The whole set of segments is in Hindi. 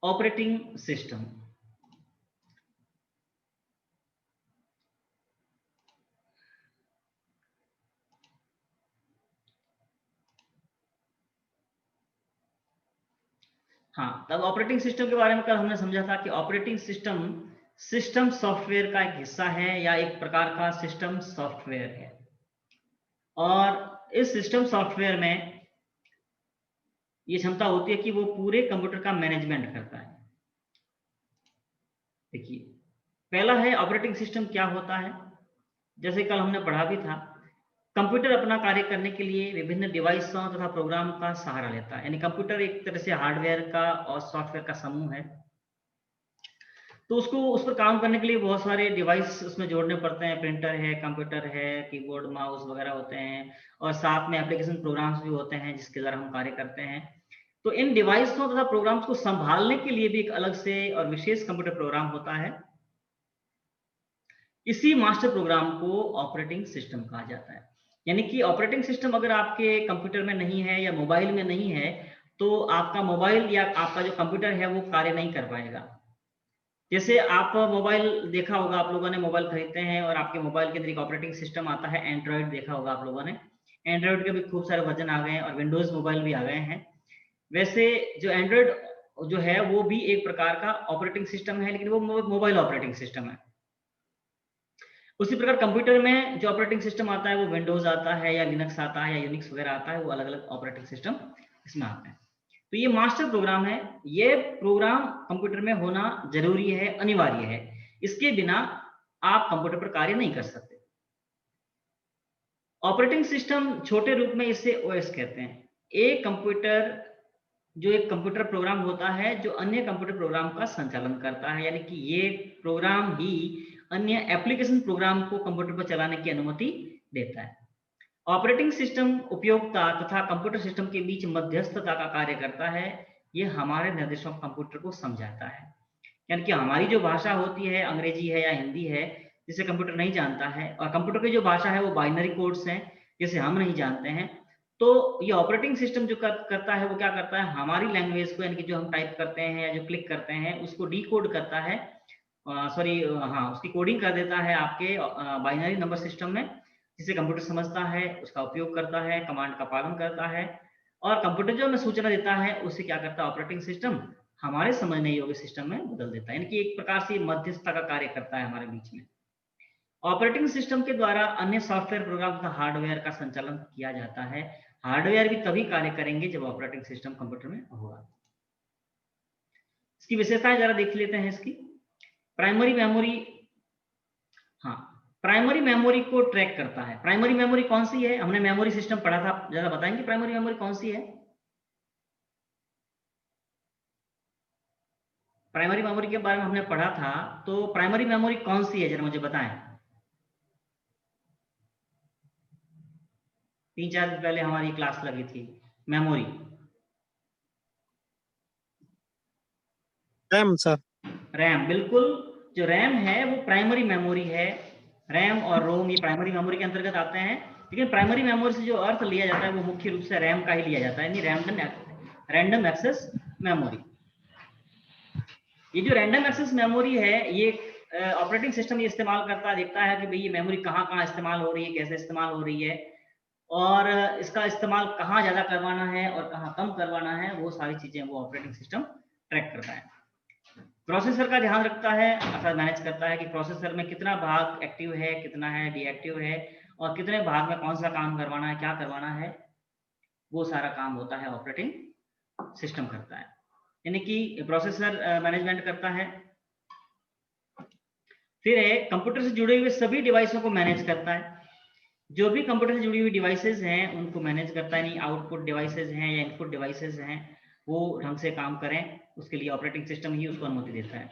Operating system. हाँ, तब ऑपरेटिंग सिस्टम के बारे में कल हमने समझा था कि ऑपरेटिंग सिस्टम सिस्टम सॉफ्टवेयर का एक हिस्सा है या एक प्रकार का सिस्टम सॉफ्टवेयर है, और इस सिस्टम सॉफ्टवेयर में ये क्षमता होती है कि वो पूरे कंप्यूटर का मैनेजमेंट करता है। देखिए, पहला है ऑपरेटिंग सिस्टम क्या होता है। जैसे कल हमने पढ़ा भी था, कंप्यूटर अपना कार्य करने के लिए विभिन्न डिवाइसों तथा प्रोग्राम का सहारा लेता है। यानी कंप्यूटर एक तरह से हार्डवेयर का और सॉफ्टवेयर का समूह है। तो उसको उस पर काम करने के लिए बहुत सारे डिवाइस उसमें जोड़ने पड़ते हैं। प्रिंटर है, कंप्यूटर है, कीबोर्ड, माउस वगैरह होते हैं, और साथ में एप्लीकेशन प्रोग्राम्स भी होते हैं जिसके द्वारा हम कार्य करते हैं। तो इन डिवाइसों तथा प्रोग्राम्स को संभालने के लिए भी एक अलग से और विशेष कंप्यूटर प्रोग्राम होता है। इसी मास्टर प्रोग्राम को ऑपरेटिंग सिस्टम कहा जाता है। यानी कि ऑपरेटिंग सिस्टम अगर आपके कंप्यूटर में नहीं है या मोबाइल में नहीं है, तो आपका मोबाइल या आपका जो कंप्यूटर है वो कार्य नहीं कर पाएगा। जैसे आप मोबाइल देखा होगा, आप लोगों ने मोबाइल खरीदते हैं और आपके मोबाइल के अंदर एक ऑपरेटिंग सिस्टम आता है, एंड्रॉइड देखा होगा आप लोगों ने। एंड्रॉइड के भी खूब सारे वर्जन आ गए हैं और विंडोज मोबाइल भी आ गए हैं। वैसे जो एंड्रॉइड जो है वो भी एक प्रकार का ऑपरेटिंग सिस्टम है, लेकिन वो मोबाइल ऑपरेटिंग सिस्टम है। उसी प्रकार कंप्यूटर में जो ऑपरेटिंग सिस्टम आता है वो विंडोज आता है या लिनक्स आता है या यूनिक्स वगैरह आता है, वो अलग अलग ऑपरेटिंग सिस्टम इसमें आते हैं। तो ये मास्टर प्रोग्राम है, ये प्रोग्राम कंप्यूटर में होना जरूरी है, अनिवार्य है। इसके बिना आप कंप्यूटर पर कार्य नहीं कर सकते। ऑपरेटिंग सिस्टम छोटे रूप में इसे ओएस कहते हैं। एक कंप्यूटर प्रोग्राम होता है जो अन्य कंप्यूटर प्रोग्राम का संचालन करता है। यानी कि ये प्रोग्राम ही अन्य एप्लीकेशन प्रोग्राम को कंप्यूटर पर चलाने की अनुमति देता है। ऑपरेटिंग सिस्टम उपयोक्ता तथा कंप्यूटर सिस्टम के बीच मध्यस्थता का कार्य करता है। ये हमारे निर्देशों कंप्यूटर को समझाता है। यानी कि हमारी जो भाषा होती है, अंग्रेजी है या हिंदी है, जिसे कंप्यूटर नहीं जानता है, और कंप्यूटर की जो भाषा है वो बाइनरी कोड्स हैं जिसे हम नहीं जानते हैं। तो ये ऑपरेटिंग सिस्टम जो करता है वो क्या करता है, हमारी लैंग्वेज को, यानी कि जो हम टाइप करते हैं या जो क्लिक करते हैं उसको डिकोड करता है, हाँ, उसकी कोडिंग कर देता है आपके बाइनरी नंबर सिस्टम में, जिसे कंप्यूटर समझता है, उसका उपयोग करता है, कमांड का पालन करता है। और कंप्यूटर जो हमें सूचना देता है उसे क्या करता है ऑपरेटिंग सिस्टम, हमारे समझने योग्य सिस्टम में बदल देता है। यानी कि एक प्रकार से मध्यस्थता का कार्य करता है हमारे बीच में। ऑपरेटिंग सिस्टम के द्वारा अन्य सॉफ्टवेयर प्रोग्राम का हार्डवेयर का संचालन किया जाता है। हार्डवेयर भी तभी कार्य करेंगे जब ऑपरेटिंग सिस्टम कंप्यूटर में होगा। इसकी विशेषताएं जरा देख लेते हैं इसकी। प्राइमरी मेमोरी, हाँ, प्राइमरी मेमोरी को ट्रैक करता है। प्राइमरी मेमोरी कौन सी है, हमने मेमोरी सिस्टम पढ़ा था, जरा बताएंगे प्राइमरी मेमोरी कौन सी है। प्राइमरी मेमोरी के बारे में हमने पढ़ा था, तो प्राइमरी मेमोरी कौन सी है जरा मुझे बताएं। 3-4 दिन पहले हमारी क्लास लगी थी मेमोरी। RAM sir. रैम, बिल्कुल। जो रैम है वो प्राइमरी मेमोरी है। रैम और रोम ये प्राइमरी मेमोरी के अंतर्गत आते हैं, लेकिन प्राइमरी मेमोरी से जो अर्थ लिया जाता है वो मुख्य रूप से रैम का ही लिया जाता है, यानी रैंडम एक्सेस मेमोरी। ये जो रैंडम एक्सेस मेमोरी है, ये ऑपरेटिंग सिस्टम ये इस्तेमाल करता है, देखता है कि भाई ये मेमोरी कहाँ कहाँ इस्तेमाल हो रही है, कैसे इस्तेमाल हो रही है, और इसका इस्तेमाल कहाँ ज़्यादा करवाना है और कहाँ कम करवाना है, वो सारी चीज़ें वो ऑपरेटिंग सिस्टम ट्रैक करता है। प्रोसेसर का ध्यान रखता है, अर्थात मैनेज करता है कि प्रोसेसर में कितना भाग एक्टिव है, कितना है डीएक्टिव है, और कितने भाग में कौन सा काम करवाना है, क्या करवाना है, वो सारा काम होता है ऑपरेटिंग सिस्टम करता है। यानी कि प्रोसेसर मैनेजमेंट करता है। फिर है कंप्यूटर से जुड़े हुए सभी डिवाइसों को मैनेज करता है। जो भी कंप्यूटर से जुड़ी हुई डिवाइसेज हैं उनको मैनेज करता है, नहीं आउटपुट डिवाइसेज हैं या इनपुट डिवाइसेज हैं वो ढंग से काम करें, उसके लिए ऑपरेटिंग सिस्टम ही उसको अनुमति देता है।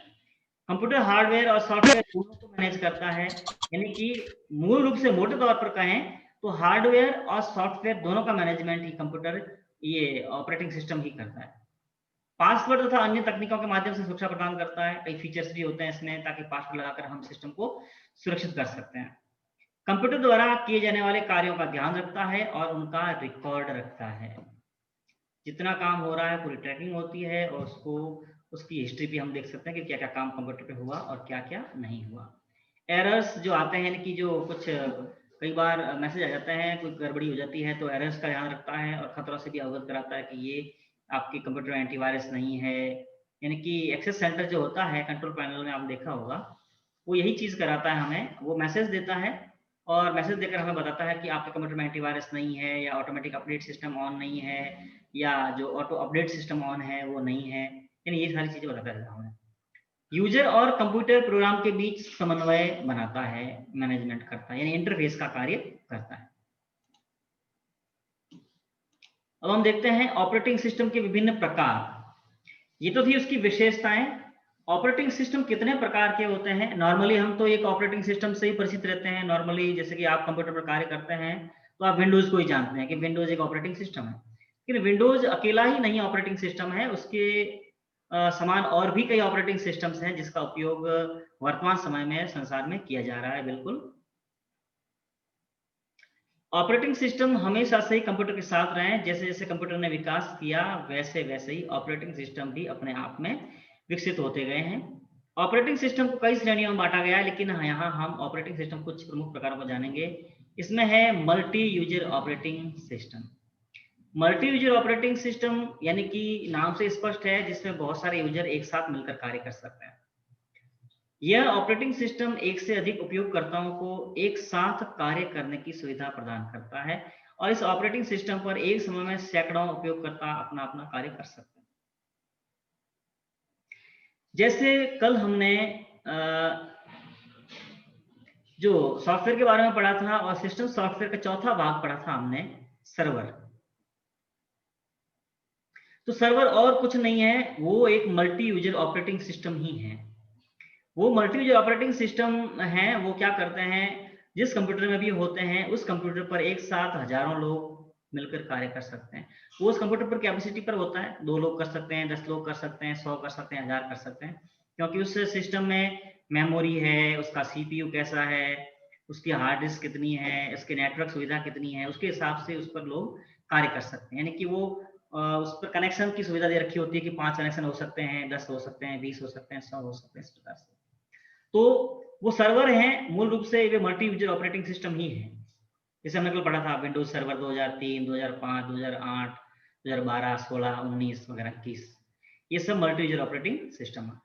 कंप्यूटर हार्डवेयर और सॉफ्टवेयर दोनों को मैनेज करता है। यानी कि मूल रूप से मोटे तौर पर कहें तो हार्डवेयर और सॉफ्टवेयर दोनों का मैनेजमेंट ही कंप्यूटर, ये ऑपरेटिंग सिस्टम ही करता है। पासवर्ड तथा अन्य तकनीकों के माध्यम से सुरक्षा प्रदान करता है। कई फीचर्स भी होते हैं इसमें, ताकि पासवर्ड लगाकर हम सिस्टम को सुरक्षित कर सकते हैं। कंप्यूटर द्वारा किए जाने वाले कार्यों का ध्यान रखता है और उनका रिकॉर्ड रखता है। जितना काम हो रहा है पूरी ट्रैकिंग होती है और उसको उसकी हिस्ट्री भी हम देख सकते हैं कि क्या क्या काम कंप्यूटर पे हुआ और क्या क्या नहीं हुआ। एरर्स जो आते हैं, कि जो कुछ कई बार मैसेज आ जाता है, कोई गड़बड़ी हो जाती है, तो एरर्स का ध्यान रखता है और खतरों से भी अवगत कराता है कि ये आपके कंप्यूटर में एंटीवायरस नहीं है। यानी कि एक्सेस सेंटर जो होता है कंट्रोल पैनल में, आपने देखा होगा, वो यही चीज़ कराता है हमें, वो मैसेज देता है और मैसेज देकर हमें बताता है कि आपके कंप्यूटर में एंटीवायरस नहीं है, या ऑटोमेटिक अपडेट सिस्टम ऑन नहीं है, या जो ऑटो अपडेट सिस्टम ऑन है वो नहीं है। यानी ये सारी चीज़ें बताता है हमें। यूजर और कंप्यूटर प्रोग्राम के बीच समन्वय बनाता है, मैनेजमेंट करता है, यानी इंटरफेस का कार्य करता है। अब हम देखते हैं ऑपरेटिंग सिस्टम के विभिन्न प्रकार। ये तो थी उसकी विशेषताएं। ऑपरेटिंग सिस्टम कितने प्रकार के होते हैं? नॉर्मली हम तो एक ऑपरेटिंग सिस्टम से ही परिचित रहते हैं। नॉर्मली जैसे कि आप कंप्यूटर पर कार्य करते हैं तो आप विंडोज को ही जानते हैं कि विंडोज एक ऑपरेटिंग सिस्टम है, लेकिन विंडोज अकेला ही नहीं ऑपरेटिंग सिस्टम है, उसके समान और भी कई ऑपरेटिंग सिस्टम्स हैं जिसका उपयोग वर्तमान समय में संसार में किया जा रहा है। बिल्कुल, ऑपरेटिंग सिस्टम हमेशा से ही कंप्यूटर के साथ रहे हैं। जैसे जैसे कंप्यूटर ने विकास किया वैसे वैसे ही ऑपरेटिंग सिस्टम भी अपने आप में विकसित होते गए हैं। ऑपरेटिंग सिस्टम को कई श्रेणियों में बांटा गया है, लेकिन यहाँ हम ऑपरेटिंग सिस्टम कुछ प्रमुख प्रकारों को जानेंगे। इसमें है multi user operating system. Multi user operating system यानी कि नाम से स्पष्ट है, जिसमें बहुत सारे यूजर एक साथ मिलकर कार्य कर सकते हैं। यह ऑपरेटिंग सिस्टम एक से अधिक उपयोगकर्ताओं को एक साथ कार्य करने की सुविधा प्रदान करता है, और इस ऑपरेटिंग सिस्टम पर एक समय में सैकड़ों उपयोगकर्ता अपना अपना कार्य कर सकते हैं। जैसे कल हमने जो सॉफ्टवेयर के बारे में पढ़ा था, और सिस्टम सॉफ्टवेयर का चौथा भाग पढ़ा था हमने, सर्वर। तो सर्वर और कुछ नहीं है, वो एक मल्टी यूजर ऑपरेटिंग सिस्टम ही है। वो मल्टी यूजर ऑपरेटिंग सिस्टम है, वो क्या करते हैं, जिस कंप्यूटर में भी होते हैं उस कंप्यूटर पर एक साथ हजारों लोग मिलकर कार्य कर सकते हैं। वो उस कंप्यूटर पर कैपेसिटी पर होता है, 2 लोग कर सकते हैं, 10 लोग कर सकते हैं, 100 कर सकते हैं, 1000 कर सकते हैं, क्योंकि उस सिस्टम में मेमोरी है, उसका सीपीयू कैसा है, उसकी हार्ड डिस्क कितनी है, इसके नेटवर्क सुविधा कितनी है, उसके हिसाब से उस पर लोग कार्य कर सकते हैं। यानी कि वो उस पर कनेक्शन की सुविधा दे रखी होती है कि 5 कनेक्शन हो सकते हैं, 10 हो सकते हैं, 20 हो सकते हैं, 100 हो सकते हैं, इस प्रकार से। तो वो सर्वर हैं, मूल रूप से वे मल्टी यूजर ऑपरेटिंग सिस्टम ही है। जैसे हमने कल पढ़ा था विंडोज सर्वर 2003, 2005, 2008, 2012, 16, 19 वगैरह 21, ये सब मल्टी यूजर ऑपरेटिंग सिस्टम है।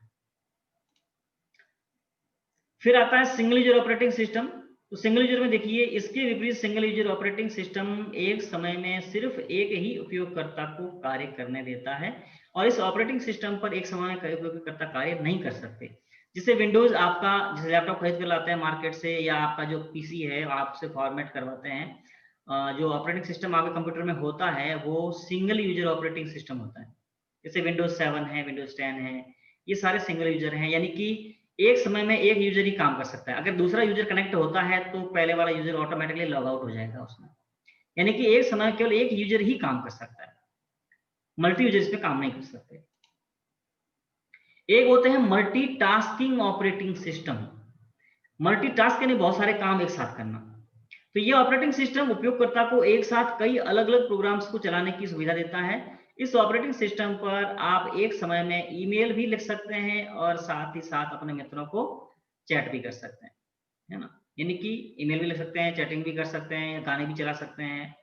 फिर आता है सिंगल यूजर ऑपरेटिंग सिस्टम। तो सिंगल यूजर में देखिए, इसके विपरीत सिंगल यूजर ऑपरेटिंग सिस्टम एक समय में सिर्फ एक ही उपयोगकर्ता को कार्य करने देता है, और इस ऑपरेटिंग सिस्टम पर एक समय में कई उपयोगकर्ता कार्य नहीं कर सकते। जिसे विंडोज आपका, जैसे लैपटॉप खरीद कर लाते हैं मार्केट से, या आपका जो पीसी है आपसे फॉर्मेट करवाते हैं, जो ऑपरेटिंग सिस्टम आपके कंप्यूटर में होता है वो सिंगल यूजर ऑपरेटिंग सिस्टम होता है। जैसे विंडोज 7 है, विंडोज 10 है, ये सारे सिंगल यूजर हैं, यानी कि एक समय में एक यूजर ही काम कर सकता है। अगर दूसरा यूजर कनेक्ट होता है तो पहले वाला यूजर ऑटोमेटिकली लॉग आउट हो जाएगा उसमें। यानी कि एक समय केवल एक यूजर ही काम कर सकता है, मल्टी यूजर इस पे काम नहीं कर सकते। एक होते हैं मल्टीटास्किंग ऑपरेटिंग सिस्टम। मल्टीटास्क यानी बहुत सारे काम एक साथ करना। तो ये ऑपरेटिंग सिस्टम उपयोगकर्ता को एक साथ कई अलग अलग प्रोग्राम्स को चलाने की सुविधा देता है। इस ऑपरेटिंग सिस्टम पर आप एक समय में ईमेल भी लिख सकते हैं और साथ ही साथ अपने मित्रों को चैट भी कर सकते हैं, है ना। यानी कि ईमेल भी लिख सकते हैं, चैटिंग भी कर सकते हैं, या गाने भी चला सकते हैं,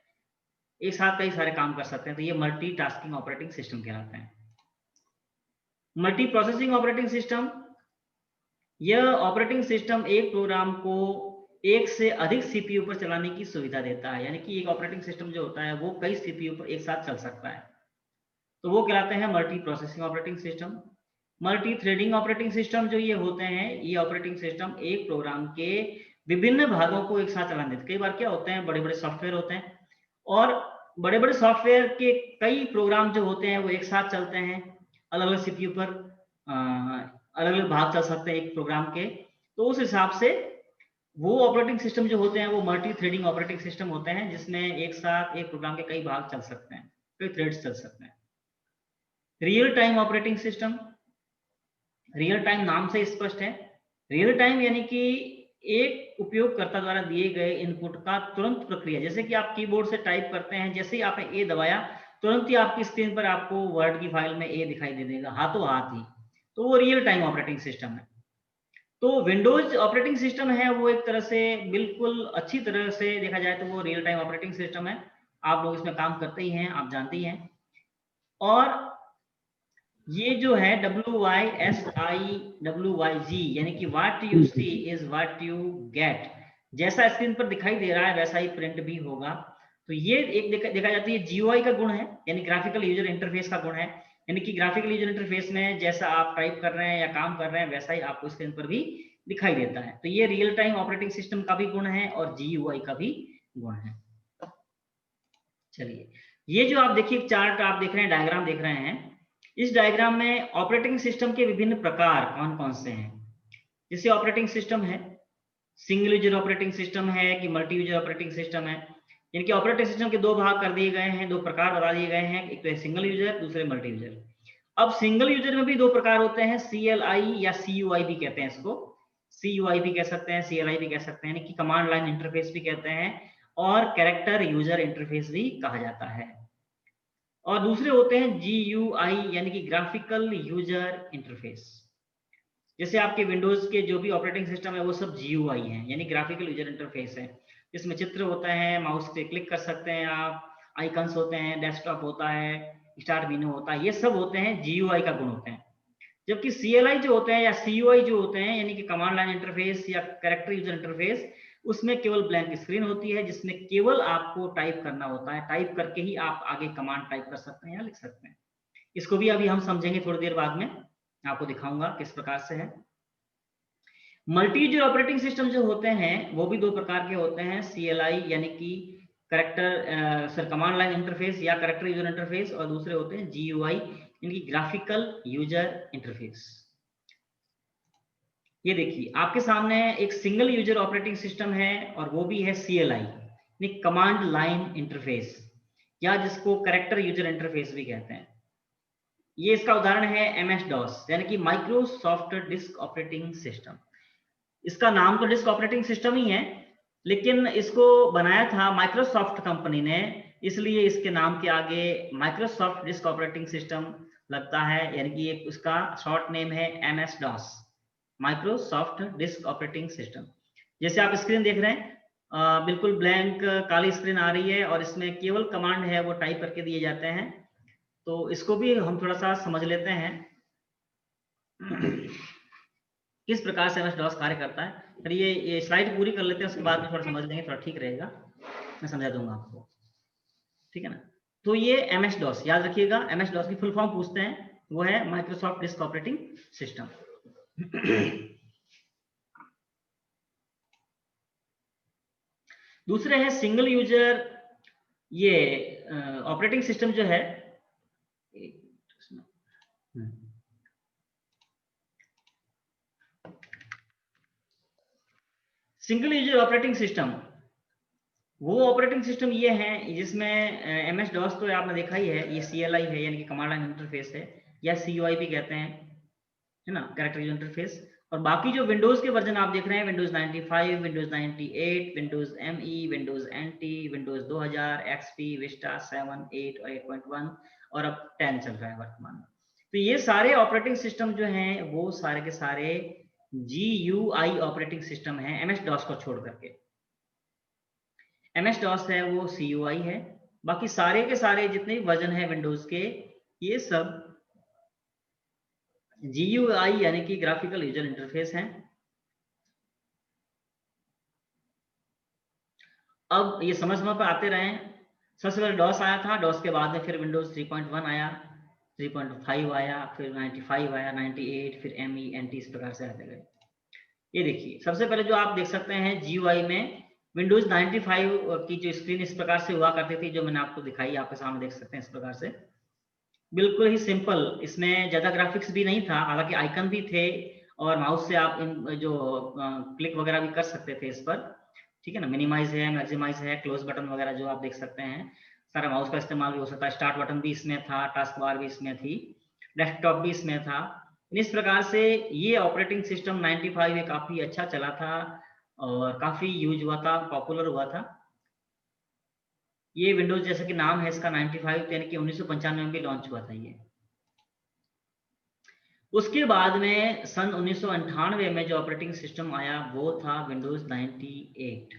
एक साथ कई सारे काम कर सकते हैं। तो ये मल्टीटास्किंग ऑपरेटिंग सिस्टम कहलाते हैं। मल्टी प्रोसेसिंग ऑपरेटिंग सिस्टम, यह ऑपरेटिंग सिस्टम एक प्रोग्राम को एक से अधिक सीपीयू पर चलाने की सुविधा देता है। यानी कि एक ऑपरेटिंग सिस्टम जो होता है वो कई सीपीयू पर एक साथ चल सकता है, तो वो कहलाते हैं multi processing operating system. Multi threading operating system जो ये होते हैं, ये ऑपरेटिंग सिस्टम एक प्रोग्राम के विभिन्न भागों को एक साथ चलाने देते। कई बार क्या होते हैं, बड़े बड़े सॉफ्टवेयर होते हैं, और बड़े बड़े सॉफ्टवेयर के कई प्रोग्राम जो होते हैं वो एक साथ चलते हैं, अलग अलग सीपीयू पर अलग अलग भाग चल सकते हैं एक प्रोग्राम के। तो उस हिसाब से वो ऑपरेटिंग सिस्टम जो होते हैं वो मल्टी थ्रेडिंग ऑपरेटिंग सिस्टम होते हैं, जिसमें एक साथ एक प्रोग्राम के कई भाग चल सकते हैं, कई थ्रेड्स चल सकते हैं। Real time operating system, real time नाम से स्पष्ट है। रियल टाइम यानी कि एक उपयोगकर्ता द्वारा दिए गए इनपुट का तुरंत प्रक्रिया। जैसे कि आप कीबोर्ड से टाइप करते हैं, जैसे ही आपने ए दबाया तुरंत ही आपकी स्क्रीन पर आपको वर्ड की फाइल में ए दिखाई दे देगा, हाथों हाथ ही। तो वो रियल टाइम ऑपरेटिंग सिस्टम है। तो विंडोज ऑपरेटिंग सिस्टम है वो एक तरह से बिल्कुल अच्छी तरह से देखा जाए तो वो रियल टाइम ऑपरेटिंग सिस्टम है। आप लोग इसमें काम करते ही हैं, आप जानते ही हैं। और ये जो है WYSIWYG यानी कि what you see is what you get, जैसा स्क्रीन पर दिखाई दे रहा है वैसा ही प्रिंट भी होगा। तो ये एक देखा जाती है GUI का गुण है, यानी ग्राफिकल यूजर इंटरफेस का गुण है। यानी कि ग्राफिकल यूजर इंटरफेस में जैसा आप टाइप कर रहे हैं या काम कर रहे हैं वैसा ही आपको स्क्रीन पर भी दिखाई देता है। तो ये रियल टाइम ऑपरेटिंग सिस्टम का भी गुण है और GUI का भी गुण है। चलिए, ये जो आप देखिए चार्ट आप देख रहे हैं, डायग्राम देख रहे हैं, इस डायग्राम में ऑपरेटिंग सिस्टम के विभिन्न प्रकार कौन कौन से हैं। जैसे ऑपरेटिंग सिस्टम है, सिंगल यूजर ऑपरेटिंग सिस्टम है कि मल्टी यूजर ऑपरेटिंग सिस्टम है। यानी कि ऑपरेटिंग सिस्टम के दो भाग कर दिए गए हैं, दो प्रकार बता दिए गए हैं, एक तो है सिंगल यूजर, दूसरे मल्टी यूजर। अब सिंगल यूजर में भी दो प्रकार होते हैं, CLI या CUI भी कहते हैं इसको। CUI भी कह सकते हैं, CLI भी कह सकते हैं, यानी कि कमांड लाइन इंटरफेस भी कहते हैं, और कैरेक्टर यूजर इंटरफेस भी कहा जाता है। और दूसरे होते हैं GUI यानी कि ग्राफिकल यूजर इंटरफेस। जैसे आपके विंडोज के जो भी ऑपरेटिंग सिस्टम है वो सब GUI है, यानी ग्राफिकल यूजर इंटरफेस है, जिसमें चित्र होता है, माउस से क्लिक कर सकते हैं आप, आइकन्स होते हैं, डेस्कटॉप होता है, स्टार्ट मेनू होता है, ये सब होते हैं GUI का गुण होते हैं। जबकि CLI जो होते हैं या CUI जो होते हैं यानी कि कमांड लाइन इंटरफेस या कैरेक्टर यूजर इंटरफेस, उसमें केवल ब्लैंक स्क्रीन होती है जिसमें केवल आपको टाइप करना होता है, टाइप करके ही आप आगे कमांड टाइप कर सकते हैं या लिख सकते हैं। इसको भी अभी हम समझेंगे थोड़ी देर बाद में, आपको दिखाऊंगा किस प्रकार से है। मल्टी यूजर ऑपरेटिंग सिस्टम जो होते हैं वो भी दो प्रकार के होते हैं, CLI यानी कि कैरेक्टर कमांड लाइन इंटरफेस या कैरेक्टर यूजर इंटरफेस, और दूसरे होते हैं GUI यानी कि ग्राफिकल यूजर इंटरफेस। ये देखिए आपके सामने एक सिंगल यूजर ऑपरेटिंग सिस्टम है और वो भी है CLI यानी कमांड लाइन इंटरफेस, या जिसको कैरेक्टर यूजर इंटरफेस भी कहते हैं। ये इसका उदाहरण है MS-DOS यानी कि माइक्रोसॉफ्ट डिस्क ऑपरेटिंग सिस्टम। इसका नाम तो डिस्क ऑपरेटिंग सिस्टम ही है, लेकिन इसको बनाया था माइक्रोसॉफ्ट कंपनी ने, इसलिए इसके नाम के आगे माइक्रोसॉफ्ट डिस्क ऑपरेटिंग सिस्टम लगता है, यानी कि एक उसका शॉर्ट नेम है MS-DOS, Microsoft disk operating system. जैसे आप स्क्रीन देख रहे हैं, बिल्कुल ब्लैंक काली स्क्रीन आ रही है और इसमें केवल कमांड है वो टाइप करके दिए जाते हैं। तो इसको भी हम थोड़ा सा समझ लेते हैं किस प्रकार से MS-DOS कार्य करता है। फिर ये स्लाइड पूरी कर लेते हैं, उसके बाद में थोड़ा समझ लेंगे, थोड़ा ठीक रहेगा, मैं समझा दूंगा आपको, ठीक है ना। तो ये MS-DOS याद रखिएगा, MS-DOS की फुल फॉर्म पूछते हैं, वो है माइक्रोसॉफ्ट डिस्क ऑपरेटिंग सिस्टम। दूसरे है सिंगल यूजर, ये ऑपरेटिंग सिस्टम जो है, सिंगल यूजर ऑपरेटिंग सिस्टम वो ऑपरेटिंग सिस्टम ये है जिसमें MS-DOS तो आपने देखा ही है, ये CLI है यानी कि कमांड लाइन इंटरफेस है, या CUI भी कहते हैं, है ना, कैरेक्टर यूजर इंटरफेस। और बाकी जो विंडोज के वर्जन आप देख रहे हैं, Windows 95, Windows 98, Windows ME, Windows NT, Windows 2000, XP, Vista 7, 8 और 8.1 और अब 10 चल रहा है वर्तमान में। तो ये सारे ऑपरेटिंग सिस्टम जो हैं वो सारे के सारे GUI ऑपरेटिंग सिस्टम है, MS-DOS को छोड़ करके। MS-DOS है वो CUI है, बाकी सारे के सारे जितने भी वर्जन है विंडोज के, ये सब GUI यानी कि ग्राफिकल यूजर इंटरफेस है। अब ये समझ पर आते रहे, सबसे पहले DOS आया था, DOS के बाद में फिर विंडोज 3.1 आया, 3.5 आया, फिर 95 आया, 98, फिर ME, NT, इस प्रकार से आते गए। ये देखिए सबसे पहले जो आप देख सकते हैं GUI में, विंडोज 95 की जो स्क्रीन इस प्रकार से हुआ करती थी, जो मैंने आपको दिखाई, आपके सामने देख सकते हैं इस प्रकार से, बिल्कुल ही सिंपल, इसमें ज्यादा ग्राफिक्स भी नहीं था, हालांकि आइकन भी थे और माउस से आप इन जो क्लिक वगैरह भी कर सकते थे इस पर, ठीक है ना। मिनिमाइज है, मैक्सिमाइज है, क्लोज बटन वगैरह जो आप देख सकते हैं, सारा माउस का इस्तेमाल भी हो सकता है, स्टार्ट बटन भी इसमें था, टास्क बार भी इसमें थी, डेस्कटॉप भी इसमें था। इस प्रकार से ये ऑपरेटिंग सिस्टम 95 ये काफी अच्छा चला था और काफी यूज हुआ था, पॉपुलर हुआ था। ये विंडोज जैसे कि नाम है इसका 95, यानी कि 1995 में भी लॉन्च हुआ था ये। उसके बाद में सन 1998 में जो ऑपरेटिंग सिस्टम आया वो था विंडोज 98।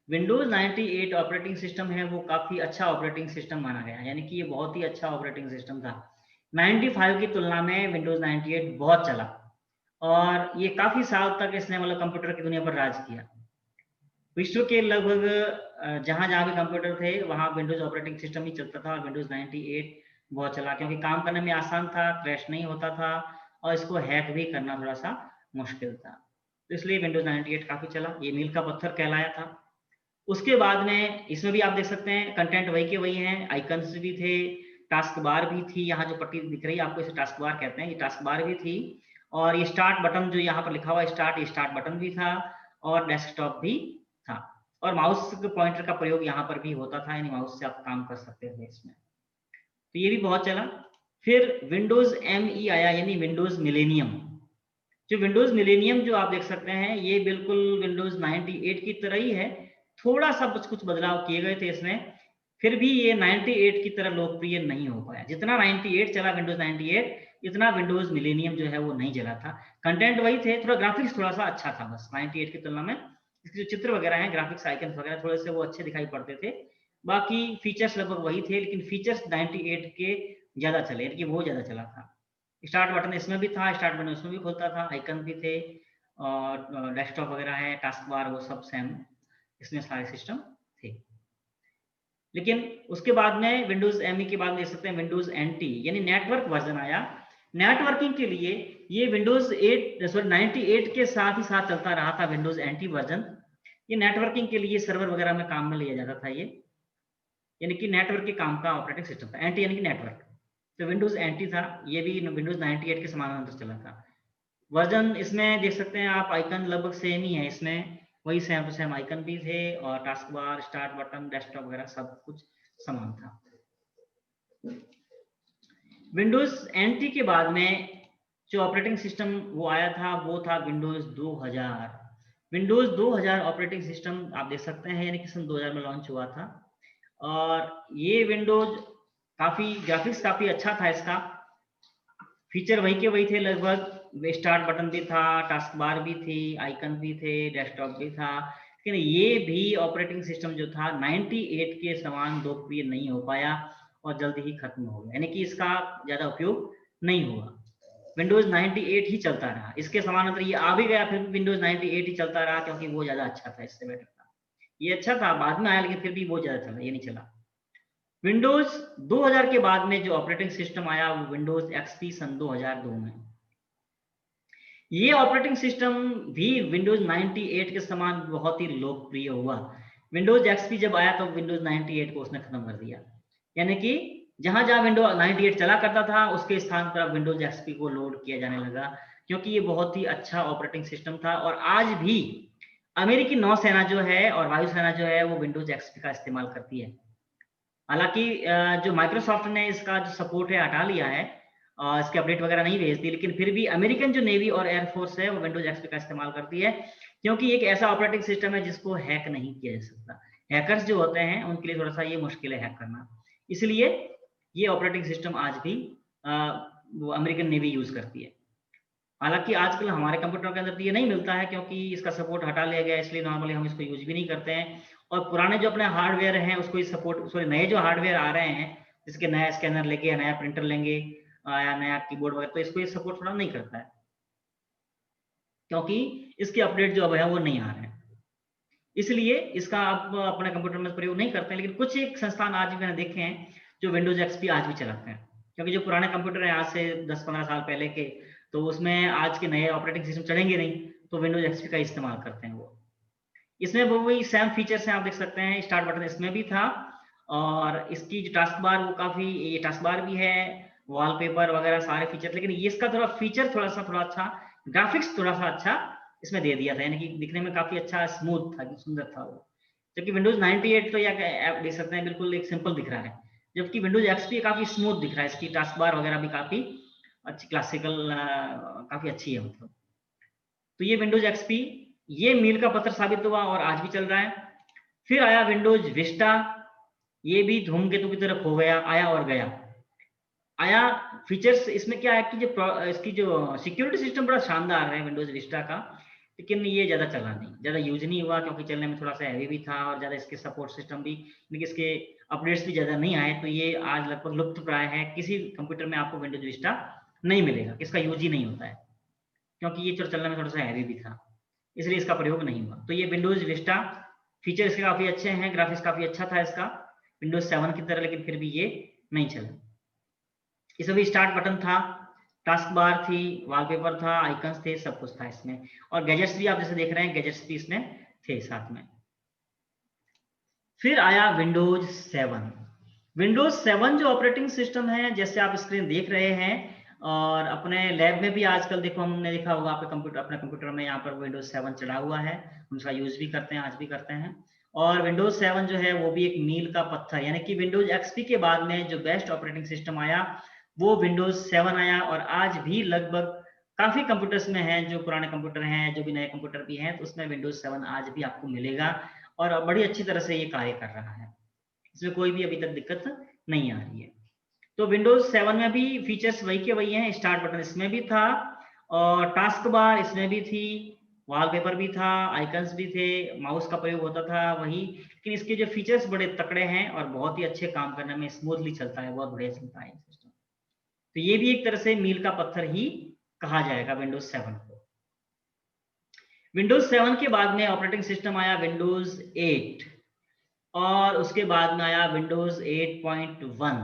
विंडोज 98 ऑपरेटिंग सिस्टम है वो काफी अच्छा ऑपरेटिंग सिस्टम माना गया, यानी कि ये बहुत ही अच्छा ऑपरेटिंग सिस्टम था। 95 की तुलना में विंडोज 98 बहुत चला और ये काफी साल तक इसने मतलब कंप्यूटर की दुनिया पर राज किया। विश्व के लगभग जहां जहां भी कंप्यूटर थे वहां विंडोज ऑपरेटिंग सिस्टम ही चलता था और विंडोज 98 बहुत चला, क्योंकि काम करने में आसान था, क्रैश नहीं होता था और इसको हैक भी करना थोड़ा सा मुश्किल था, तो इसलिए विंडोज 98 काफी चला, ये मील का पत्थर कहलाया था। उसके बाद में इसमें भी आप देख सकते हैं कंटेंट वही के वही हैं, आइकन्स भी थे, टास्क बार भी थी, यहाँ जो पट्टी दिख रही है आपको इसे टास्क बार कहते हैं, ये टास्क बार भी थी, और ये स्टार्ट बटन जो यहाँ पर लिखा हुआ स्टार्ट, ये स्टार्ट बटन भी था और डेस्कटॉप भी था, और माउस पॉइंटर का प्रयोग यहाँ पर भी होता था, यानी माउस से आप काम कर सकते थे इसमें, तो ये भी बहुत चला। फिर विंडोज ME आया, यानी विंडोज मिलेनियम। जो विंडोज मिलेनियम जो आप देख सकते हैं ये बिल्कुल विंडोज 98 की तरह ही है, थोड़ा सा कुछ बदलाव किए गए थे इसमें, फिर भी ये 98 की तरह लोकप्रिय नहीं हो पाया। जितना 98 चला विंडोज 98, इतना विंडोज मिलेनियम जो है वो नहीं चला था। कंटेंट वही थे, थोड़ा ग्राफिक्स थोड़ा सा अच्छा था बस 98 की तुलना में, इसके जो चित्र वगैरह हैं, ग्राफिक्स आइकन वगैरह थोड़े से वो अच्छे दिखाई पड़ते थे, बाकी फीचर्स लगभग वही थे, लेकिन फीचर्स 98 के ज्यादा चले, यानी कि वो ज्यादा चला था। स्टार्ट बटन इसमें भी था, स्टार्ट बटन इसमें भी खुलता था, आइकन भी थे और डेस्कटॉप वगैरह है, टास्क बार, वो सब सेम इसमें सारे सिस्टम थे। लेकिन उसके बाद में विंडोज ME के बाद देख सकते हैं विंडोज NT यानी नेटवर्क वर्जन आया। नेटवर्किंग के लिए ये विंडोज 98 के साथ ही साथ चलता रहा था विंडोज NT वर्जन। ये नेटवर्किंग के लिए सर्वर वगैरह में काम में लिया जाता था ये, यानी कि नेटवर्क के काम का ऑपरेटिंग सिस्टम था, NT यानी कि नेटवर्क। तो विंडोज NT था, ये भी विंडोज 98 के समानांतर चला था। वर्जन इसमें देख सकते हैं आप, आइकन लगभग सेम ही है इसमें, वही सेम टू सेम आइकन भी थे और task bar, start button, desktop वगैरह सब कुछ समान था। विंडोज NT के बाद में जो ऑपरेटिंग सिस्टम वो आया था वो था विंडोज 2000। विंडोज 2000 ऑपरेटिंग सिस्टम आप देख सकते हैं, यानी कि सन 2000 में लॉन्च हुआ था और ये विंडोज काफी ग्राफिक्स काफी अच्छा था इसका, फीचर वही के वही थे लगभग, स्टार्ट बटन भी था, टास्क बार भी थी, आइकन भी थे, डेस्कटॉप भी था, लेकिन ये भी ऑपरेटिंग सिस्टम जो था 98 के समान लोकप्रिय नहीं हो पाया और जल्दी ही खत्म हो गया, यानी कि इसका ज्यादा उपयोग नहीं हुआ। विंडोज 98 ही चलता रहा, इसके समानांतर ये आ भी गया, फिर भी विंडोज 98 ही चलता रहा क्योंकि वो ज्यादा अच्छा था, इससे बेटर था। ये अच्छा था, बाद में आया, लेकिन फिर भी वो ज्यादा चला, ये नहीं चला। विंडोज 2000 के बाद में जो ऑपरेटिंग सिस्टम आया वो विंडोज XP सन 2002 में। ये ऑपरेटिंग सिस्टम भी विंडोज 98 के समान बहुत ही लोकप्रिय हुआ। विंडोज XP जब आया तो विंडोज 98 को उसने खत्म कर दिया, यानी कि जहां जहां विंडोज 98 चला करता था उसके स्थान पर अब विंडोज XP को लोड किया जाने लगा, क्योंकि ये बहुत ही अच्छा ऑपरेटिंग सिस्टम था और आज भी अमेरिकी नौसेना जो है और वायुसेना जो है वो विंडोज XP का इस्तेमाल करती है। हालांकि जो माइक्रोसॉफ्ट ने इसका जो सपोर्ट है हटा लिया है, इसके अपडेट वगैरह नहीं भेजती, लेकिन फिर भी अमेरिकन जो नेवी और एयरफोर्स है वो विंडोज XP का इस्तेमाल करती है, क्योंकि एक ऐसा ऑपरेटिंग सिस्टम है जिसको हैक नहीं किया जा सकता। हैकर्स जो होते हैं उनके लिए थोड़ा सा ये मुश्किल है हैक करना, इसलिए ये ऑपरेटिंग सिस्टम आज भी वो अमेरिकन नेवी यूज करती है। हालांकि आजकल हमारे कंप्यूटर के अंदर तो ये नहीं मिलता है क्योंकि इसका सपोर्ट हटा लिया गया है, इसलिए नॉर्मली हम इसको यूज भी नहीं करते हैं। और पुराने जो अपने हार्डवेयर हैं उसको सपोर्ट, सॉरी नए जो हार्डवेयर आ रहे हैं, जिसके नया स्कैनर लेंगे या नया प्रिंटर लेंगे या नया कीबोर्ड वगैरह, तो इसको ये सपोर्ट थोड़ा नहीं करता है, क्योंकि इसके अपडेट जो अब है वो नहीं आ रहे हैं, इसलिए इसका आप अपने कंप्यूटर में प्रयोग नहीं करते हैं। लेकिन कुछ एक संस्थान आज भी मैंने देखे हैं जो विंडोज XP आज भी चलाते हैं, क्योंकि जो पुराने कंप्यूटर हैं आज से 10-15 साल पहले के, तो उसमें आज के नए ऑपरेटिंग सिस्टम चलेंगे नहीं, तो विंडोज XP का इस्तेमाल करते हैं वो। इसमें वो वही सेम फीचर्स हैं, आप देख सकते हैं, स्टार्ट बटन इसमें भी था और इसकी जो टास्क बार वो काफी, ये टास्क बार भी है, वॉलपेपर वगैरह सारे फीचर, लेकिन ये इसका थोड़ा फीचर थोड़ा अच्छा, ग्राफिक्स थोड़ा सा अच्छा इसमें दे दिया था, यानी कि दिखने में काफी अच्छा स्मूथ था, सुंदर था वो। जबकि विंडोज 98 तो या आप देख सकते हैं बिल्कुल एक सिंपल दिख रहा है, जबकि विंडोज XP काफी स्मूथ दिख रहा है, इसकी टास्क बार वगैरह भी काफी अच्छी, क्लासिकल काफी अच्छी है मतलब। तो ये विंडोज XP ये मील का पत्थर साबित हुआ और आज भी चल रहा है। फिर आया विंडोज विस्टा, ये भी धूमकेतु की तरफ हो गया, आया और गया। आया फीचर्स इसमें क्या है कि जो इसकी जो सिक्योरिटी सिस्टम बड़ा शानदार है विंडोज विस्टा का, लेकिन ये ज़्यादा चला नहीं, ज़्यादा यूज नहीं हुआ क्योंकि चलने में थोड़ा सा हैवी भी था और ज़्यादा इसके सपोर्ट सिस्टम भी, यानी इसके अपडेट्स भी ज़्यादा नहीं आए, तो ये आज लगभग लुप्त प्राय है। किसी कंप्यूटर में आपको विंडोज विस्टा नहीं मिलेगा, इसका यूज ही नहीं होता है क्योंकि ये चलने में थोड़ा सा हैवी भी था, इसलिए इसका प्रयोग नहीं हुआ। तो ये विंडोज विस्टा फीचर इसके काफ़ी अच्छे हैं, ग्राफिक्स काफ़ी अच्छा था इसका विंडोज 7 की तरह, लेकिन फिर भी ये नहीं चला। इसमें भी स्टार्ट बटन था, टास्क बार थी, वॉलपेपर था, आइकन्स थे, सब कुछ था इसमें, और गैजेट्स भी आप जैसे देख रहे हैं गैजेट्स भी इसमें थे साथ में। फिर आया विंडोज 7। विंडोज 7 जो ऑपरेटिंग सिस्टम है, जैसे आप स्क्रीन देख रहे हैं, और अपने लैब में भी आजकल देखो, हमने देखा होगा आपके कंप्यूटर, अपने कंप्यूटर में यहाँ पर विंडोज 7 चढ़ा हुआ है, हम उसका यूज भी करते हैं, आज भी करते हैं। और विंडोज 7 जो है वो भी एक मील का पत्थर, यानी कि विंडोज एक्सपी के बाद में जो बेस्ट ऑपरेटिंग सिस्टम आया वो विंडोज 7 आया, और आज भी लगभग काफी कंप्यूटर्स में है, जो पुराने कंप्यूटर हैं, जो भी नए कंप्यूटर भी हैं, तो उसमें विंडोज 7 आज भी आपको मिलेगा और बड़ी अच्छी तरह से ये कार्य कर रहा है, इसमें कोई भी अभी तक दिक्कत नहीं आ रही है। तो विंडोज 7 में भी फीचर्स वही के वही हैं, स्टार्ट बटन इसमें भी था और टास्क बार इसमें भी थी, वॉलपेपर भी था, आइकन्स भी थे, माउस का प्रयोग होता था वही, लेकिन इसके जो फीचर्स बड़े तकड़े हैं और बहुत ही अच्छे काम करने में स्मूथली चलता है, बहुत बढ़िया चलता है सिस्टम। तो ये भी एक तरह से मील का पत्थर ही कहा जाएगा विंडोज 7 को। विंडोज 7 के बाद में ऑपरेटिंग सिस्टम आया विंडोज 8, और उसके बाद में आया विंडोज 8.1।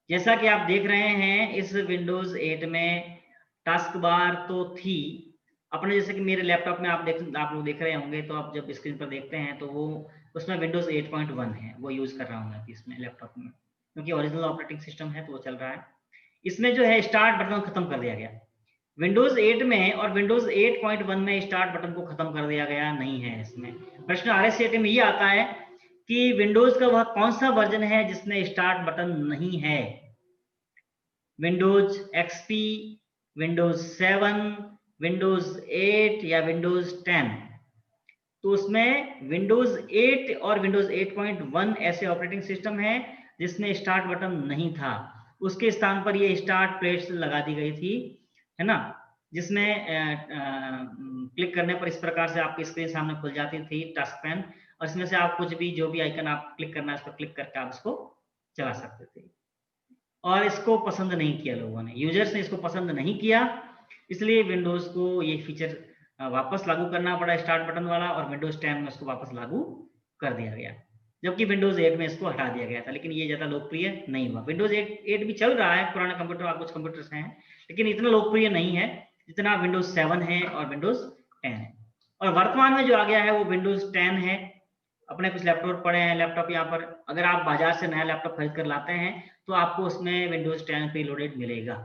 जैसा कि आप देख रहे हैं इस विंडोज 8 में टास्क बार तो थी अपने, जैसे कि मेरे लैपटॉप में आप लोग देख रहे होंगे, तो आप जब स्क्रीन पर देखते हैं तो वो उसमें विंडोज 8.1 है, वो यूज कर रहा हूँ मैं इसमें लैपटॉप में, क्योंकि ओरिजिनल ऑपरेटिंग सिस्टम है तो वो चल रहा है। इसमें जो है स्टार्ट बटन खत्म कर दिया गया विंडोज 8 में, और विंडोज 8.1 में स्टार्ट बटन को खत्म कर दिया गया नहीं है। इसमें प्रश्न RSCT में ये आता है कि विंडोज का वह कौन सा वर्जन है जिसमें स्टार्ट बटन नहीं है, विंडोज एक्सपी, विंडोज 7, विंडोज 8 या विंडोज 10। तो उसमें विंडोज 8 और विंडोज 8.1 ऐसे ऑपरेटिंग सिस्टम है जिसमें स्टार्ट बटन नहीं था, उसके स्थान पर ये स्टार्ट प्लेट्स लगा दी गई थी, है ना, जिसमें क्लिक करने पर इस प्रकार से आपकी स्क्रीन सामने खुल जाती थी टास्क पैन, और इसमें से आप कुछ भी जो भी आइकन आप क्लिक करना है उस पर क्लिक करके आप इसको चला सकते थे। और इसको पसंद नहीं किया लोगों ने, यूजर्स ने इसको पसंद नहीं किया, इसलिए विंडोज को ये फीचर वापस लागू करना पड़ा स्टार्ट बटन वाला, और विंडोज 10 में इसको वापस लागू कर दिया गया, जबकि विंडोज 8 में इसको हटा दिया गया था, लेकिन ये ज्यादा लोकप्रिय नहीं हुआ। विंडोज 8 भी चल रहा है पुराने कंप्यूटर, कुछ कंप्यूटर्स हैं, लेकिन इतना लोकप्रिय नहीं है जितना विंडोज 7 है और विंडोज 10 है। और वर्तमान में जो आ गया है वो विंडोज 10 है। अपने कुछ लैपटॉप पड़े हैं, लैपटॉप यहाँ पर अगर आप बाजार से नया लैपटॉप खरीद कर लाते हैं तो आपको उसमें विंडोज 10 प्रीलोडेड मिलेगा।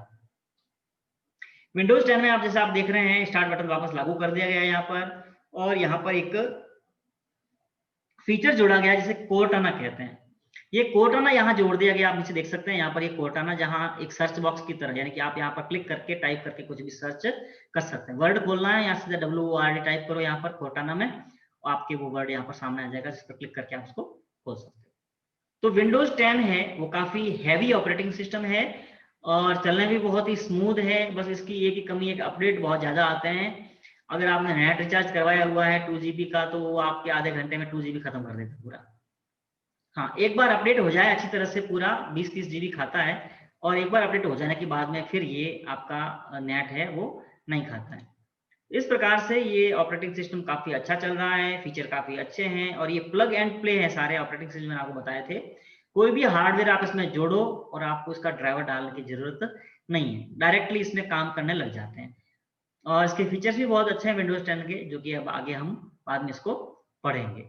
विंडोज 10 में आप जैसे आप देख रहे हैं स्टार्ट बटन वापस लागू कर दिया गया है यहाँ पर, और यहाँ पर एक फीचर जोड़ा गया जिसे कोर्टाना कहते हैं। ये कोर्टाना यहाँ जोड़ दिया गया, आप नीचे देख सकते हैं यहाँ पर ये कोर्टाना, जहाँ एक सर्च बॉक्स की तरह, यानी कि आप यहाँ पर क्लिक करके टाइप करके कुछ भी सर्च कर सकते हैं। वर्ड खोलना है, यहाँ से WORD टाइप करो यहाँ पर कोर्टाना में, और आपके वो वर्ड यहाँ पर सामने आ जाएगा, जिस पर क्लिक करके आप उसको खोल सकते हैं। तो विंडोज 10 है वो काफी हैवी ऑपरेटिंग सिस्टम है और चलने भी बहुत ही स्मूथ है। बस इसकी एक ही कमी है कि अपडेट बहुत ज्यादा आते हैं। अगर आपने नेट रिचार्ज करवाया हुआ है 2 GB का, तो वो आपके आधे घंटे में 2 GB खत्म कर देता है पूरा। हाँ, एक बार अपडेट हो जाए अच्छी तरह से, पूरा 20-30 GB खाता है, और एक बार अपडेट हो जाने के बाद में फिर ये आपका नेट है वो नहीं खाता है। इस प्रकार से ये ऑपरेटिंग सिस्टम काफी अच्छा चल रहा है, फीचर काफी अच्छे हैं, और ये प्लग एंड प्ले है सारे ऑपरेटिंग सिस्टम मैंने आपको बताए थे। कोई भी हार्डवेयर आप इसमें जोड़ो और आपको इसका ड्राइवर डालने की जरूरत नहीं है, डायरेक्टली इसमें काम करने लग जाते हैं। और इसके फीचर्स भी बहुत अच्छे हैं विंडोज 10 के, जो कि अब आगे हम बाद में इसको पढ़ेंगे।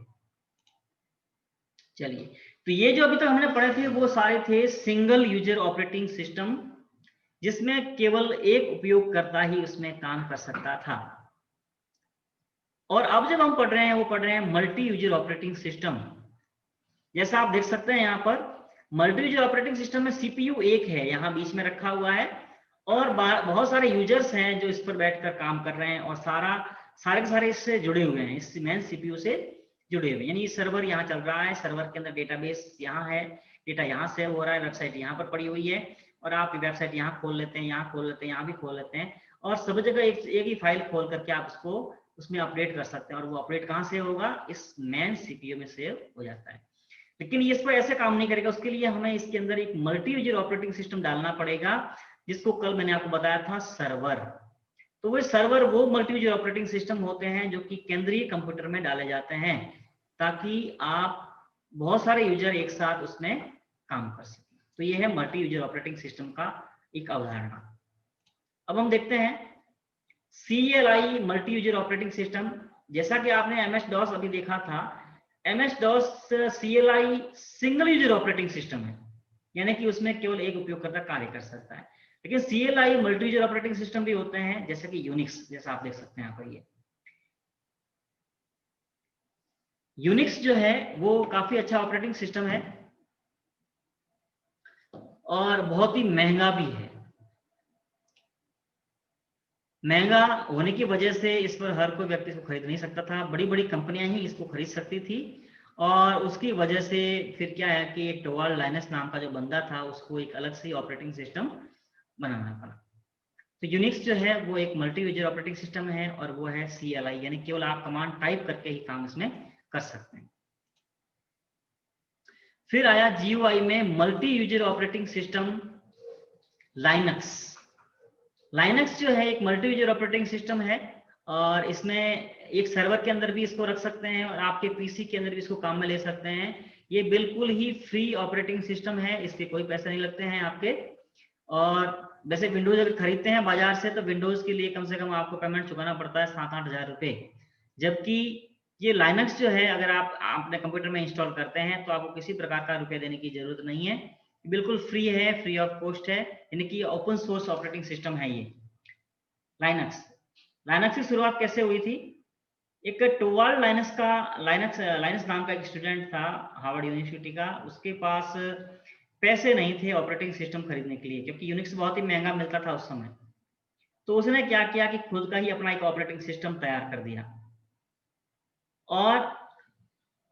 चलिए, तो ये जो अभी तक हमने पढ़े थे वो सारे थे सिंगल यूजर ऑपरेटिंग सिस्टम, जिसमें केवल एक उपयोगकर्ता ही उसमें काम कर सकता था। और अब जब हम पढ़ रहे हैं वो पढ़ रहे हैं मल्टी यूजर ऑपरेटिंग सिस्टम। जैसा आप देख सकते हैं यहाँ पर मल्टी यूजर ऑपरेटिंग सिस्टम में CPU एक है, यहाँ बीच में रखा हुआ है, और बहुत सारे यूजर्स हैं जो इस पर बैठकर काम कर रहे हैं, और सारे के सारे इससे जुड़े हुए हैं, इस मेन CPU से जुड़े हुए हैं। यानी सर्वर यहाँ चल रहा है, सर्वर के अंदर डेटाबेस यहाँ है, डेटा यहाँ सेव हो रहा है, वेबसाइट यहाँ पर पड़ी हुई है, और आप वेबसाइट यहाँ खोल लेते हैं, यहाँ खोल लेते हैं, यहाँ भी खोल लेते हैं, और सब जगह एक ही फाइल खोल करके आप उसको उसमें अपडेट कर सकते हैं। और वो अपडेट कहाँ से होगा, इस मेन सीपीयू में सेव हो जाता है। लेकिन ये इस पर ऐसे काम नहीं करेगा, उसके लिए हमें इसके अंदर एक मल्टी यूजर ऑपरेटिंग सिस्टम डालना पड़ेगा, जिसको कल मैंने आपको बताया था सर्वर। तो वो सर्वर वो मल्टी यूजर ऑपरेटिंग सिस्टम होते हैं जो कि केंद्रीय कंप्यूटर में डाले जाते हैं, ताकि आप बहुत सारे यूजर एक साथ उसमें काम कर सकें। तो ये है मल्टी यूजर ऑपरेटिंग सिस्टम का एक अवधारणा। अब हम देखते हैं CLI multi user operating system. जैसा कि आपने MS-DOS अभी देखा था, MS-DOS CLI single user operating system है, यानी कि उसमें केवल एक उपयोगकर्ता कार्य कर सकता है। लेकिन CLI multi user operating system भी होते हैं, जैसे कि यूनिक्स, जैसा आप देख सकते हैं यहाँ पर। ये यूनिक्स जो है वो काफी अच्छा ऑपरेटिंग सिस्टम है और बहुत ही महंगा भी है। महंगा होने की वजह से इस पर हर कोई व्यक्ति इसको खरीद नहीं सकता था, बड़ी बड़ी कंपनियां ही इसको खरीद सकती थी। और उसकी वजह से फिर क्या है कि टोवाल्ड लाइनस नाम का जो बंदा था, उसको एक अलग से ऑपरेटिंग सिस्टम बनाना पड़ा। तो यूनिक्स जो है वो एक मल्टी यूजर ऑपरेटिंग सिस्टम है, और वो है CLI, यानी केवल आप कमांड टाइप करके ही काम इसमें कर सकते हैं। फिर आया GUI में multi user operating system Linux. Linux जो है एक मल्टी यूजर ऑपरेटिंग सिस्टम है, और इसमें एक सर्वर के अंदर भी इसको रख सकते हैं और आपके पीसी के अंदर भी इसको काम में ले सकते हैं। ये बिल्कुल ही फ्री ऑपरेटिंग सिस्टम है, इसके कोई पैसे नहीं लगते हैं आपके। और वैसे विंडोज अगर खरीदते हैं बाजार से, तो विंडोज के लिए कम से कम आपको पेमेंट चुकाना पड़ता है 7-8 हज़ार रुपये। जबकि ये लाइनक्स जो है, अगर आप अपने कंप्यूटर में इंस्टॉल करते हैं तो आपको किसी प्रकार का रुपया देने की जरूरत नहीं है, बिल्कुल फ्री है, फ्री ऑफ कॉस्ट है, यानी कि ओपन सोर्स ऑपरेटिंग सिस्टम है ये लाइनक्स। लाइनक्स की शुरुआत कैसे हुई थी? एक टोवाल्ड लाइनक्स नाम का एक स्टूडेंट था हार्वर्ड यूनिवर्सिटी का, उसके पास पैसे नहीं थे ऑपरेटिंग सिस्टम खरीदने के लिए, क्योंकि यूनिक्स बहुत ही महंगा मिलता था उस समय। तो उसने क्या किया कि खुद का ही अपना एक ऑपरेटिंग सिस्टम तैयार कर दिया, और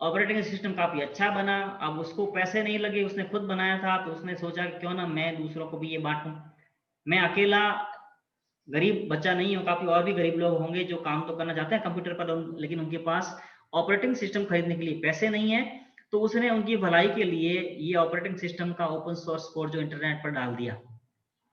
ऑपरेटिंग सिस्टम काफी अच्छा बना। अब उसको पैसे नहीं लगे, उसने खुद बनाया था, तो उसने सोचा कि क्यों ना मैं दूसरों को भी ये बांटूं। मैं अकेला गरीब बच्चा नहीं हूँ, काफी और भी गरीब लोग होंगे जो काम तो करना चाहते हैं कंप्यूटर पर, लेकिन उनके पास ऑपरेटिंग सिस्टम खरीदने के लिए पैसे नहीं है। तो उसने उनकी भलाई के लिए ये ऑपरेटिंग सिस्टम का ओपन सोर्स कोड जो इंटरनेट पर डाल दिया।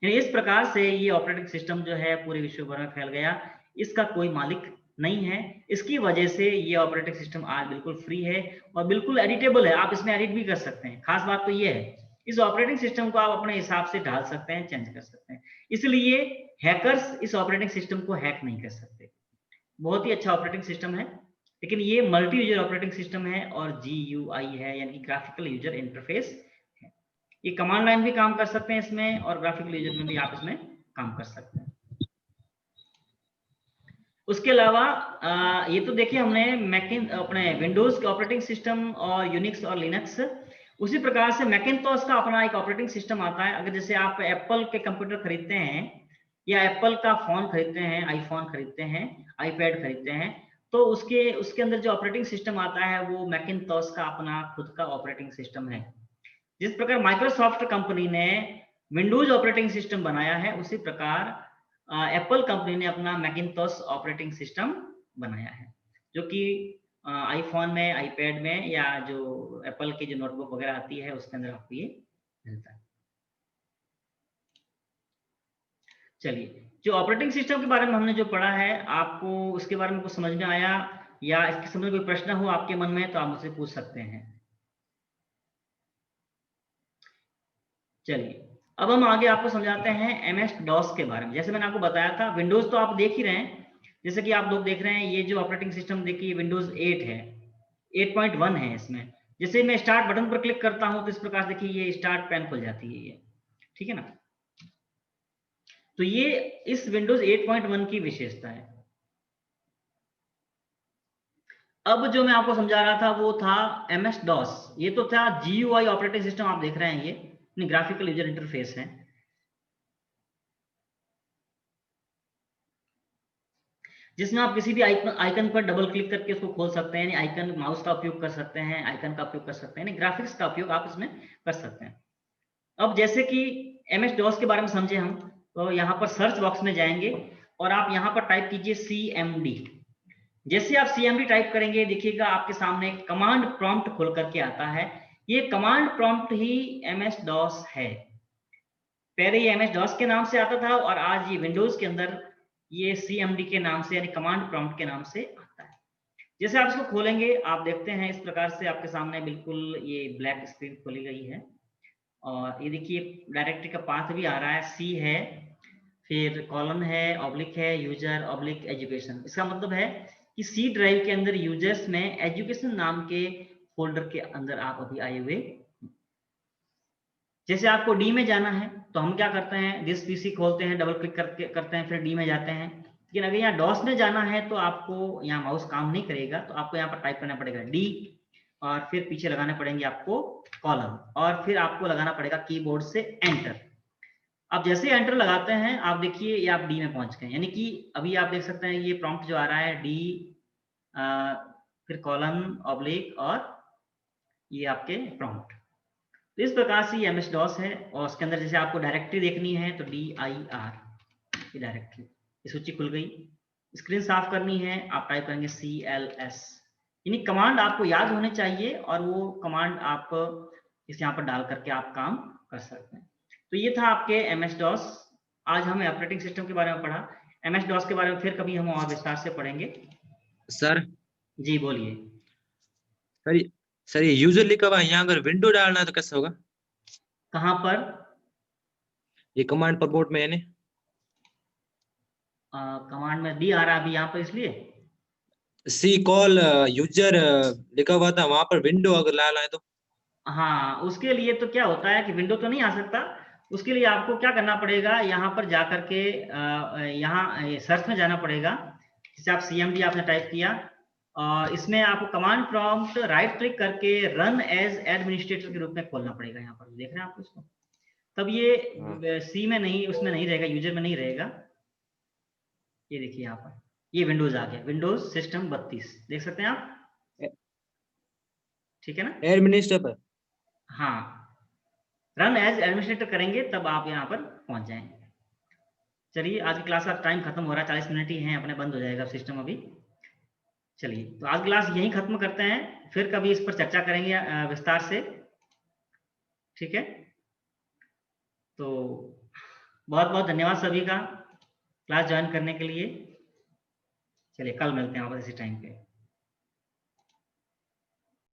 इस प्रकार से ये ऑपरेटिंग सिस्टम जो है पूरे विश्व भर में फैल गया, इसका कोई मालिक नहीं है। इसकी वजह से ये ऑपरेटिंग सिस्टम आज बिल्कुल फ्री है और बिल्कुल एडिटेबल है, आप इसमें एडिट भी कर सकते हैं। खास बात तो ये है, इस ऑपरेटिंग सिस्टम को आप अपने हिसाब से ढाल सकते हैं, चेंज कर सकते हैं, इसलिए हैकर्स इस ऑपरेटिंग सिस्टम को हैक नहीं कर सकते। बहुत ही अच्छा ऑपरेटिंग सिस्टम है, लेकिन ये मल्टी यूजर ऑपरेटिंग सिस्टम है और GUI है, यानी कि ग्राफिकल यूजर इंटरफेस है। ये कमांड लाइन भी काम कर सकते हैं इसमें, और ग्राफिकल यूजर में भी आप इसमें काम कर सकते हैं। उसके अलावा ये तो देखिए हमने अपने विंडोज के ऑपरेटिंग सिस्टम और यूनिक्स और लिनक्स। उसी प्रकार से मैकिन्टॉश का अपना एक ऑपरेटिंग सिस्टम आता है। अगर जैसे आप एप्पल के कंप्यूटर खरीदते हैं या एप्पल का फोन खरीदते हैं, आईफोन खरीदते हैं, आईपैड खरीदते हैं, तो उसके अंदर जो ऑपरेटिंग सिस्टम आता है वो मैकिन्टॉश का अपना खुद का ऑपरेटिंग सिस्टम है। जिस प्रकार माइक्रोसॉफ्ट कंपनी ने विंडोज ऑपरेटिंग सिस्टम बनाया है, उसी प्रकार एप्पल कंपनी ने अपना मैकिन्टॉश ऑपरेटिंग सिस्टम बनाया है, जो कि आईफोन में, आईपैड में, या जो एप्पल की जो नोटबुक वगैरह आती है उसके अंदर आपको ये मिलता है। चलिए, जो ऑपरेटिंग सिस्टम के बारे में हमने जो पढ़ा है, आपको उसके बारे में कुछ समझ में आया, या इसके संबंध में कोई प्रश्न हो आपके मन में तो आप मुझसे पूछ सकते हैं। चलिए, अब हम आगे आपको समझाते हैं MS-DOS के बारे में। जैसे मैंने आपको बताया था, विंडोज तो आप देख ही रहे हैं, जैसे कि आप लोग देख रहे हैं, ये जो ऑपरेटिंग सिस्टम देखिए विंडोज 8 है, 8.1 है इसमें। जैसे मैं स्टार्ट बटन पर क्लिक करता हूं तो इस प्रकार देखिए ये स्टार्ट पैन खुल जाती है ये, ठीक है ना। तो ये इस विंडोज 8.1 की विशेषता है। अब जो मैं आपको समझा रहा था वो था MS-DOS। ये तो था GUI ऑपरेटिंग सिस्टम, आप देख रहे हैं ये ग्राफिकल यूजर इंटरफेस है। जिसमें आप किसी भी आइकन पर डबल क्लिक करके उसको खोल सकते हैं, यानी आइकन माउस का उपयोग कर सकते हैं, आइकन का उपयोग कर सकते हैं, यानी ग्राफिक्स का उपयोग आप इसमें कर सकते हैं। अब जैसे कि MS DOS के बारे में समझे हम, तो यहाँ पर सर्च बॉक्स में जाएंगे और आप यहाँ पर टाइप कीजिए CMD। जैसे आप CMD टाइप करेंगे, देखिएगा आपके सामने कमांड प्रॉम्प्ट खुल करके आता है। ये कमांड प्रॉम्प्ट ही MS DOS है। पहले ये MS DOS के नाम से आता था और आज ये विंडोज के अंदर ये CMD के नाम से यानी कमांड प्रॉम्प्ट के नाम से आता है। जैसे आप इसको खोलेंगे, आप देखते हैं इस प्रकार से आपके सामने बिल्कुल ये ब्लैक स्क्रीन खोली गई है और ये देखिए डायरेक्टरी का पाथ भी आ रहा है, C है, फिर कॉलन है, ऑब्लिक है, यूजर ऑब्लिक एजुकेशन। इसका मतलब है कि C ड्राइव के अंदर यूजर्स में एजुकेशन नाम के फोल्डर के अंदर आप अभी आए हुए। जैसे आपको D में जाना है तो हम क्या करते हैं, दिस पीसी खोलते हैं, डबल क्लिक करते हैं, फिर D में जाते हैं। लेकिन अगर यहाँ DOS में जाना है तो आपको यहाँ माउस काम नहीं करेगा, तो आपको यहाँ पर टाइप करना पड़ेगा D और फिर पीछे लगाने पड़ेंगे आपको कॉलम और फिर आपको लगाना पड़ेगा कीबोर्ड से एंटर। अब जैसे एंटर लगाते हैं आप देखिए ये आप D में पहुंच गए, यानी कि अभी आप देख सकते हैं ये प्रॉम्प्ट जो आ रहा है D फिर कॉलन ऑब्लिक और ये आपके प्रॉम्प्ट। तो इस प्रकार से ये MS DOS है और उसके अंदर जैसे आपको डायरेक्टरी देखनी है तो DIR ये डायरेक्टरी, ये सूची खुल गई। स्क्रीन साफ करनी है आप टाइप करेंगे CLS, यानी कमांड आपको याद होने चाहिए और वो कमांड आप इस यहाँ पर डाल करके आप काम कर सकते हैं। तो ये था आपके MS DOS। आज हमें ऑपरेटिंग सिस्टम के बारे में पढ़ा, MS DOS के बारे में फिर कभी हम और विस्तार से पढ़ेंगे। सर जी बोलिए। सर सर ये यूजर लिखा हुआ है, यहाँ अगर विंडो डालना है तो कैसे होगा? कहाँ पर? ये कमांड पर बोर्ड में, यानी कमांड में D आ रहा है अभी यहाँ पर, इसलिए सी कॉल यूजर लिखा हुआ था, वहां पर विंडो अगर डालना है तो। हाँ, उसके लिए तो क्या होता है कि विंडो तो नहीं आ सकता, उसके लिए आपको क्या करना पड़ेगा, यहाँ पर जा करके यहाँ सर्च में जाना पड़ेगा। जैसे आप CMD आपने टाइप किया और इसमें आपको कमांड प्रॉम्प्ट राइट क्लिक करके रन एज एडमिनिस्ट्रेटर के रूप में खोलना पड़ेगा। यहाँ पर देख रहे हैं आप इसको, तब ये C में नहीं, उसमें नहीं रहेगा, यूजर में नहीं रहेगा। ये देखिए यहाँ पर ये विंडोज आ गया, विंडोज सिस्टम 32 देख सकते हैं आप, ठीक है ना? एडमिनिस्ट्रेटर। हाँ, रन एज एडमिनिस्ट्रेटर करेंगे तब आप यहाँ पर पहुंच जाएंगे। चलिए आज की क्लास का टाइम खत्म हो रहा है, 40 मिनट ही हैं अपने, बंद हो जाएगा सिस्टम अभी। चलिए तो आज क्लास यहीं खत्म करते हैं, फिर कभी इस पर चर्चा करेंगे विस्तार से, ठीक है? तो बहुत बहुत धन्यवाद सभी का क्लास ज्वाइन करने के लिए। चलिए कल मिलते हैं वापस इसी टाइम पे।